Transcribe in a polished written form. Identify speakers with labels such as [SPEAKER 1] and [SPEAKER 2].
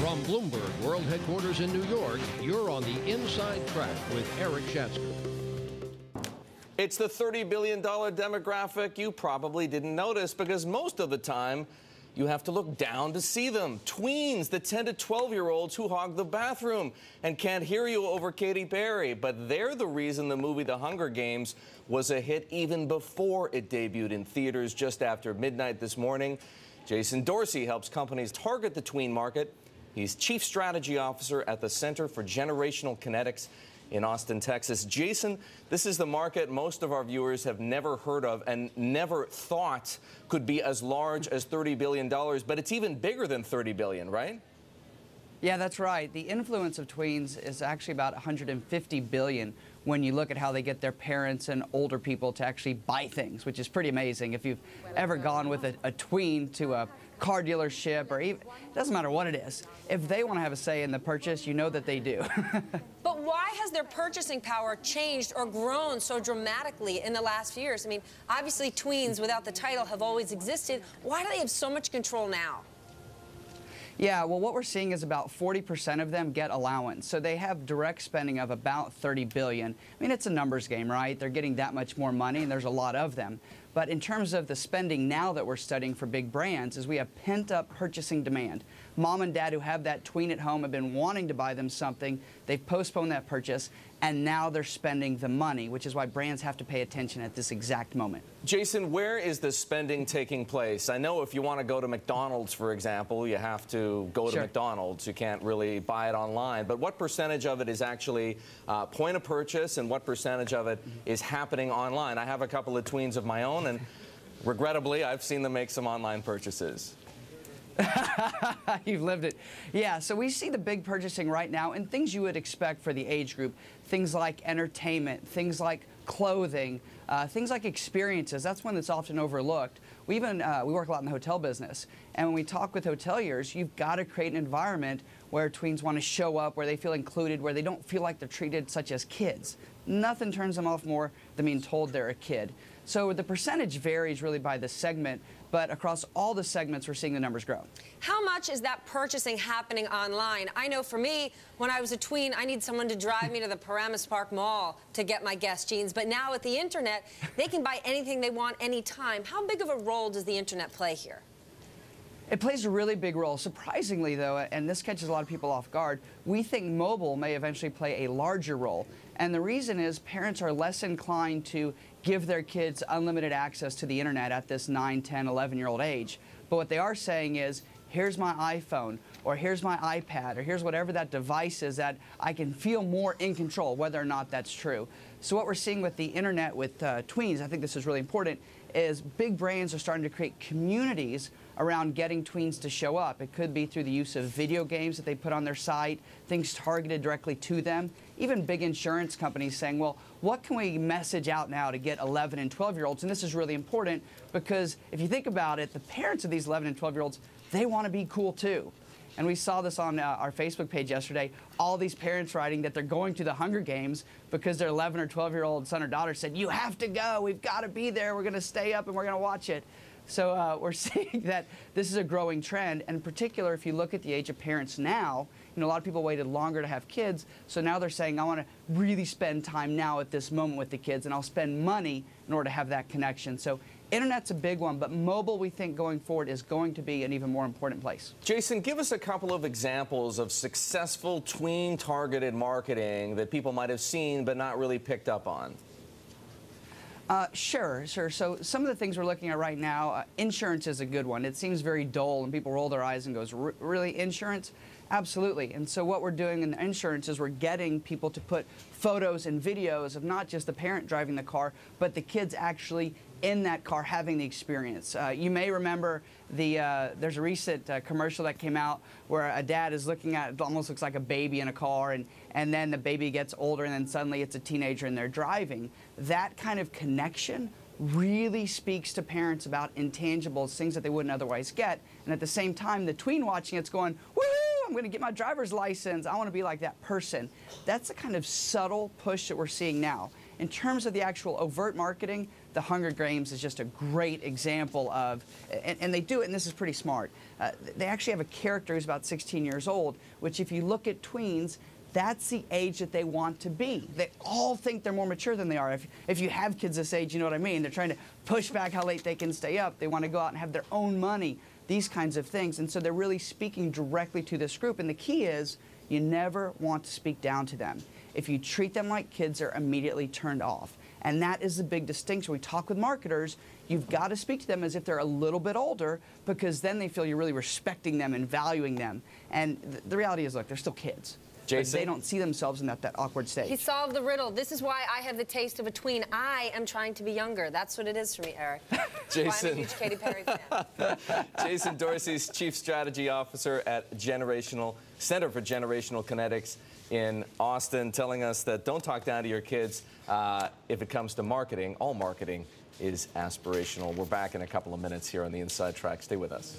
[SPEAKER 1] From Bloomberg World Headquarters in New York, you're on the Inside Track with Eric Schatzker.
[SPEAKER 2] It's the $30 billion demographic you probably didn't notice because most of the time you have to look down to see them. Tweens, the 10 to 12-year-olds who hog the bathroom and can't hear you over Katy Perry. But they're the reason the movie The Hunger Games was a hit even before it debuted in theaters just after midnight this morning. Jason Dorsey helps companies target the tween market. He's Chief Strategy Officer at the Center for Generational Kinetics in Austin, Texas. Jason, this is the market most of our viewers have never heard of and never thought could be as large as $30 billion, but it's even bigger than $30 billion, right?
[SPEAKER 3] Yeah, that's right. The influence of tweens is actually about $150 billion when you look at how they get their parents and older people to actually buy things, which is pretty amazing. If you've ever gone with a tween to a car dealership, or even, it doesn't matter what it is, if they want to have a say in the purchase, you know that they do.
[SPEAKER 4] But why has their purchasing power changed or grown so dramatically in the last few years? I mean, obviously tweens without the title have always existed. Why do they have so much control now?
[SPEAKER 3] Yeah, well, what we're seeing is about 40% of them get allowance. So they have direct spending of about $30 billion. I mean, it's a numbers game, right? They're getting that much more money, and there's a lot of them. But in terms of the spending now that we're studying for big brands is we have pent-up purchasing demand. Mom and dad who have that tween at home have been wanting to buy them something. They've postponed that purchase, and now they're spending the money, which is why brands have to pay attention at this exact moment.
[SPEAKER 2] Jason, where is the spending taking place? I know if you want to go to McDonald's, for example, you have to go to McDonald's. You can't really buy it online. But what percentage of it is actually point of purchase, and what percentage of it is happening online? I have a couple of tweens of my own, and regrettably, I've seen them make some online purchases.
[SPEAKER 3] You've lived it. Yeah, so we see the big purchasing right now and things you would expect for the age group. Things like entertainment, things like clothing, things like experiences. That's one that's often overlooked. We work a lot in the hotel business, and when we talk with hoteliers, you've got to create an environment where tweens want to show up, where they feel included, where they don't feel like they're treated such as kids. Nothing turns them off more than being told they're a kid. So the percentage varies really by the segment, but across all the segments, we're seeing the numbers grow.
[SPEAKER 4] How much is that purchasing happening online? I know for me, when I was a tween, I need someone to drive me to the Paramus Park Mall to get my Guess jeans. But now with the internet, they can buy anything they want anytime. How big of a role does the internet play here?
[SPEAKER 3] It plays a really big role. Surprisingly, though, and this catches a lot of people off guard, we think mobile may eventually play a larger role. And the reason is parents are less inclined to give their kids unlimited access to the internet at this 9, 10, 11-year-old age. But what they are saying is, here's my iPhone, or here's my iPad, or here's whatever that device is that I can feel more in control, whether or not that's true. So what we're seeing with the internet with tweens, I think this is really important, is big brands are starting to create communities around getting tweens to show up. It could be through the use of video games that they put on their site, things targeted directly to them, even big insurance companies saying, well, what can we message out now to get 11 and 12-year-olds? And this is really important because if you think about it, the parents of these 11 and 12-year-olds, they want to be cool too. And we saw this on our Facebook page yesterday, all these parents writing that they're going to the Hunger Games because their 11 or 12-year-old son or daughter said, you have to go, we've got to be there, we're going to stay up and we're going to watch it. So we're seeing that this is a growing trend, and in particular, if you look at the age of parents now, you know, a lot of people waited longer to have kids, so now they're saying, I want to really spend time now at this moment with the kids, and I'll spend money in order to have that connection. So internet's a big one, but mobile, we think, going forward is going to be an even more important place.
[SPEAKER 2] Jason, give us a couple of examples of successful tween-targeted marketing that people might have seen but not really picked up on.
[SPEAKER 3] Sure. So some of the things we're looking at right now, insurance is a good one. It seems very dull, and people roll their eyes and goes, really, insurance? Absolutely. And so what we're doing in insurance is we're getting people to put photos and videos of not just the parent driving the car, but the kids actually in that car having the experience. You may remember there's a recent commercial that came out where a dad is looking at, it almost looks like a baby in a car, and then the baby gets older and then suddenly it's a teenager and they're driving. That kind of connection really speaks to parents about intangibles, things that they wouldn't otherwise get. And at the same time, the tween watching it's going, woo! I'm going to get my driver's license. I want to be like that person. That's the kind of subtle push that we're seeing now. In terms of the actual overt marketing, the Hunger Games is just a great example of, and they do it, and this is pretty smart. They actually have a character who's about 16 years old, which if you look at tweens, that's the age that they want to be. They all think they're more mature than they are. If you have kids this age, you know what I mean. They're trying to push back how late they can stay up. They want to go out and have their own money, these kinds of things. And so they're really speaking directly to this group. And the key is you never want to speak down to them. If you treat them like kids, they're immediately turned off. And that is the big distinction. We talk with marketers, you've got to speak to them as if they're a little bit older, because then they feel you're really respecting them and valuing them. And the reality is, look, they're still kids.
[SPEAKER 2] Jason?
[SPEAKER 3] They don't see themselves in that awkward stage.
[SPEAKER 4] He solved the riddle. This is why I have the taste of a tween. I am trying to be younger. That's what it is for me, Eric.
[SPEAKER 2] Jason.
[SPEAKER 4] That's why I'm a huge Katy Perry fan.
[SPEAKER 2] Jason Dorsey's Chief Strategy Officer at Center for Generational Kinetics in Austin, telling us that don't talk down to your kids if it comes to marketing. All marketing is aspirational. We're back in a couple of minutes here on the Inside Track. Stay with us.